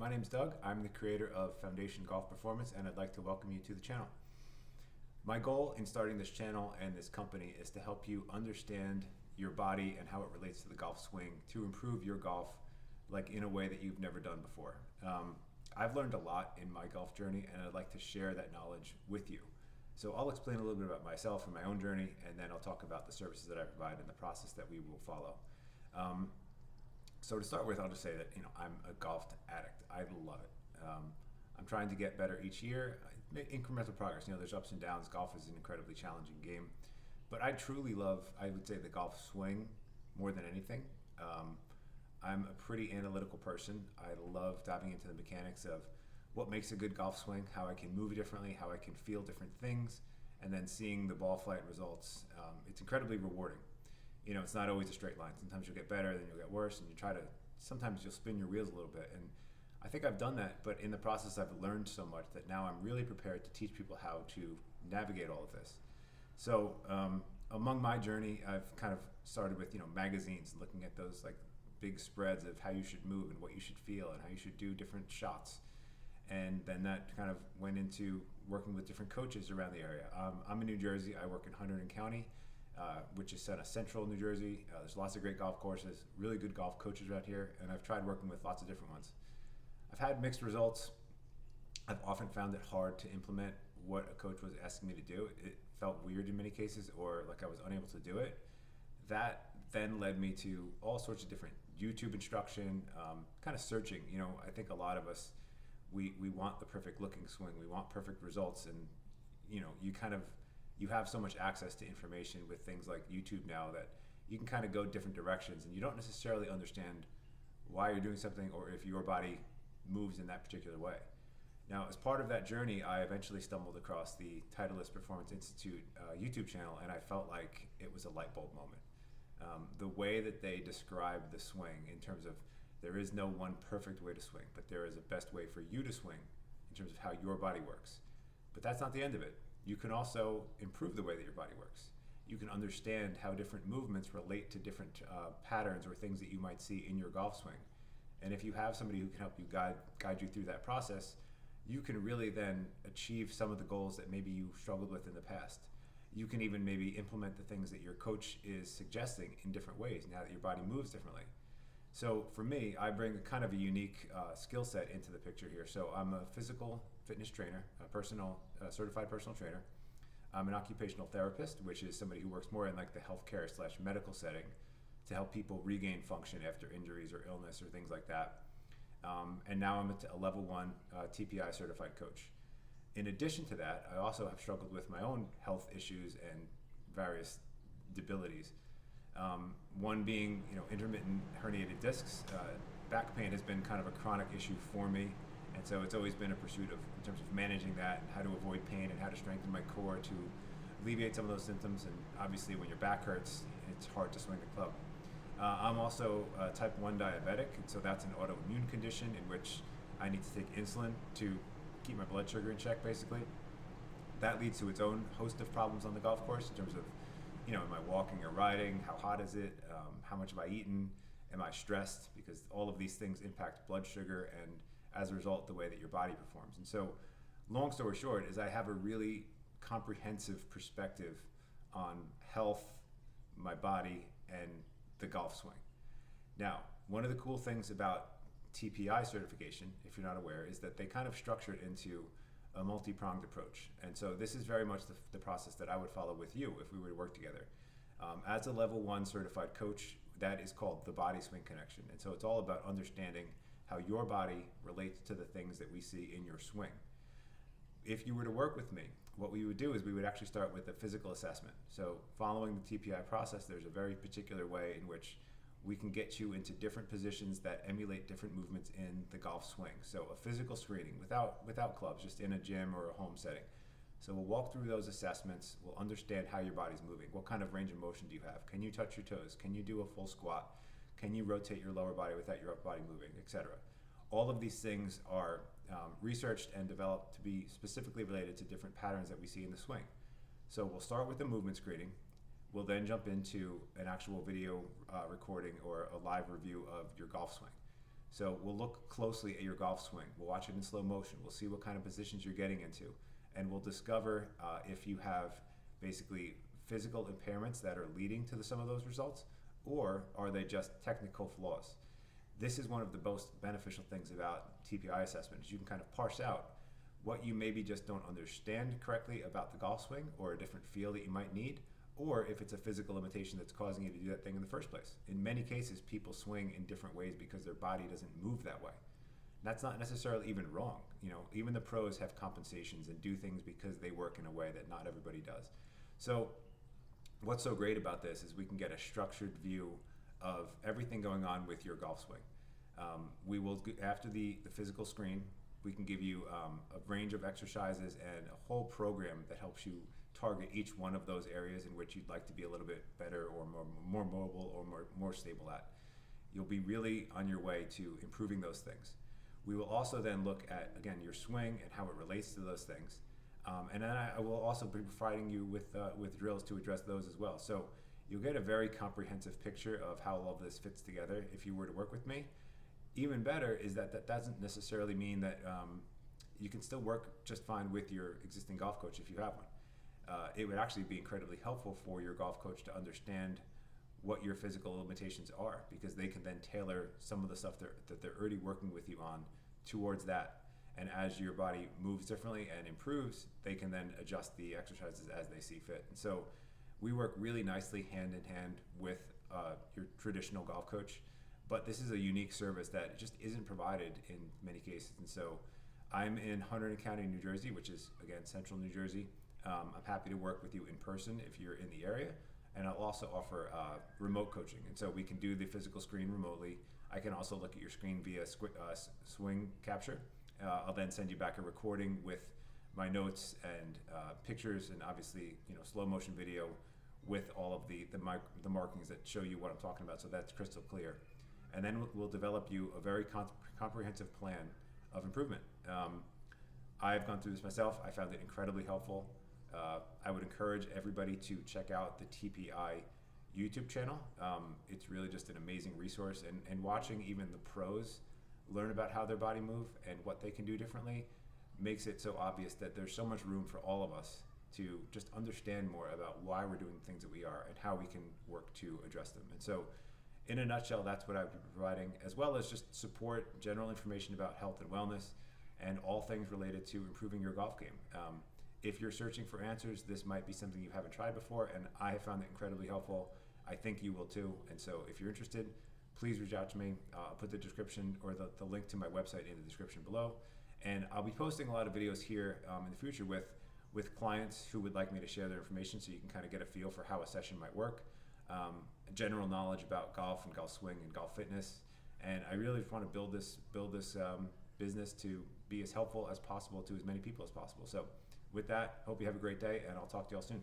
My name's Doug. I'm the creator of Foundation Golf Performance, and I'd like to welcome you to the channel. My goal in starting this channel and this company is to help you understand your body and how it relates to the golf swing to improve your golf like in a way that you've never done before. I've learned a lot in my golf journey, and I'd like to share that knowledge with you. So I'll explain a little bit about myself and my own journey, and then I'll talk about the services that I provide and the process that we will follow. So to start with, I'll just say that I'm a golf addict. I love it. I'm trying to get better each year. I make incremental progress. There's ups and downs. Golf is an incredibly challenging game, but I truly love, I would say, the golf swing more than anything. I'm a pretty analytical person. I love diving into the mechanics of what makes a good golf swing, how I can move differently, how I can feel different things, and then seeing the ball flight results. It's incredibly rewarding. It's not always a straight line. Sometimes you'll get better, then you'll get worse, and sometimes you'll spin your wheels a little bit. And I think I've done that, but in the process I've learned so much that now I'm really prepared to teach people how to navigate all of this. So among my journey, I've kind of started with magazines, looking at those like big spreads of how you should move and what you should feel and how you should do different shots. And then that kind of went into working with different coaches around the area. I'm in New Jersey. I work in Hunterdon County, which is central New Jersey. There's lots of great golf courses, really good golf coaches around here, and I've tried working with lots of different ones. I've had mixed results. I've often found it hard to implement what a coach was asking me to do. It felt weird in many cases, or like I was unable to do it. That then led me to all sorts of different YouTube instruction, kind of searching. I think a lot of us, we want the perfect looking swing. We want perfect results, and you have so much access to information with things like YouTube now that you can kind of go different directions, and you don't necessarily understand why you're doing something or if your body moves in that particular way. Now, as part of that journey, I eventually stumbled across the Titleist Performance Institute YouTube channel, and I felt like it was a light bulb moment. The way that they describe the swing in terms of there is no one perfect way to swing, but there is a best way for you to swing in terms of how your body works. But that's not the end of it. You can also improve the way that your body works. You can understand how different movements relate to different patterns or things that you might see in your golf swing. And if you have somebody who can help you guide you through that process, you can really then achieve some of the goals that maybe you struggled with in the past. You can even maybe implement the things that your coach is suggesting in different ways now that your body moves differently. So for me, I bring kind of a unique skill set into the picture here. So I'm a physical fitness trainer, a certified personal trainer. I'm an occupational therapist, which is somebody who works more in like the healthcare/medical setting to help people regain function after injuries or illness or things like that. And now I'm a level 1 TPI Certified Coach. In addition to that, I also have struggled with my own health issues and various debilities. One being, intermittent herniated discs. Back pain has been kind of a chronic issue for me, and so it's always been a pursuit in terms of managing that and how to avoid pain and how to strengthen my core to alleviate some of those symptoms. And obviously, when your back hurts, it's hard to swing the club. I'm also type 1 diabetic, and so that's an autoimmune condition in which I need to take insulin to keep my blood sugar in check, basically. That leads to its own host of problems on the golf course in terms of, am I walking or riding? How hot is it? How much have I eaten? Am I stressed? Because all of these things impact blood sugar and, as a result, the way that your body performs. And so, long story short, is I have a really comprehensive perspective on health, my body, and the golf swing. Now, one of the cool things about TPI certification, if you're not aware, is that they kind of structure it into a multi-pronged approach. And so this is very much the process that I would follow with you if we were to work together. As a level 1 certified coach, that is called the body swing connection. And so it's all about understanding how your body relates to the things that we see in your swing. If you were to work with me, what we would do is we would actually start with a physical assessment. So following the TPI process, there's a very particular way in which we can get you into different positions that emulate different movements in the golf swing. So a physical screening without clubs, just in a gym or a home setting. So we'll walk through those assessments. We'll understand how your body's moving. What kind of range of motion do you have? Can you touch your toes? Can you do a full squat? Can you rotate your lower body without your upper body moving, etc.? All of these things are researched and developed to be specifically related to different patterns that we see in the swing. So we'll start with the movement screening. We'll then jump into an actual video recording or a live review of your golf swing. So we'll look closely at your golf swing. We'll watch it in slow motion. We'll see what kind of positions you're getting into. And we'll discover if you have basically physical impairments that are leading to some of those results, or are they just technical flaws? This is one of the most beneficial things about TPI assessment, is you can kind of parse out what you maybe just don't understand correctly about the golf swing, or a different feel that you might need, or if it's a physical limitation that's causing you to do that thing in the first place. In many cases, people swing in different ways because their body doesn't move that way. That's not necessarily even wrong. Even the pros have compensations and do things because they work in a way that not everybody does. So what's so great about this is we can get a structured view of everything going on with your golf swing. We will, after the physical screen, we can give you a range of exercises and a whole program that helps you target each one of those areas in which you'd like to be a little bit better or more mobile or more stable at. You'll be really on your way to improving those things. We will also then look at, again, your swing and how it relates to those things. And then I will also be providing you with drills to address those as well. So you'll get a very comprehensive picture of how all of this fits together if you were to work with me. Even better is that doesn't necessarily mean that you can still work just fine with your existing golf coach if you have one. It would actually be incredibly helpful for your golf coach to understand what your physical limitations are, because they can then tailor some of the stuff that they're already working with you on towards that. And as your body moves differently and improves, they can then adjust the exercises as they see fit. And so we work really nicely hand in hand with your traditional golf coach, but this is a unique service that just isn't provided in many cases. And so I'm in Hunterdon County, New Jersey, which is, again, central New Jersey. I'm happy to work with you in person if you're in the area. And I'll also offer remote coaching. And so we can do the physical screen remotely. I can also look at your screen via swing capture. I'll then send you back a recording with my notes and pictures, and obviously, slow motion video with all of the markings that show you what I'm talking about, so that's crystal clear. And then we'll develop you a very comprehensive plan of improvement. I've gone through this myself. I found it incredibly helpful. I would encourage everybody to check out the TPI YouTube channel. It's really just an amazing resource, and watching even the pros learn about how their body move and what they can do differently makes it so obvious that there's so much room for all of us to just understand more about why we're doing the things that we are and how we can work to address them. And so in a nutshell, that's what I would be providing, as well as just support, general information about health and wellness, and all things related to improving your golf game. If you're searching for answers, this might be something you haven't tried before, and I have found it incredibly helpful. I think you will too. And so if you're interested, please reach out to me. I'll put the description or the link to my website in the description below. And I'll be posting a lot of videos here in the future with clients who would like me to share their information, so you can kind of get a feel for how a session might work, general knowledge about golf and golf swing and golf fitness. And I really just want to build this business to be as helpful as possible to as many people as possible. So with that, hope you have a great day, and I'll talk to y'all soon.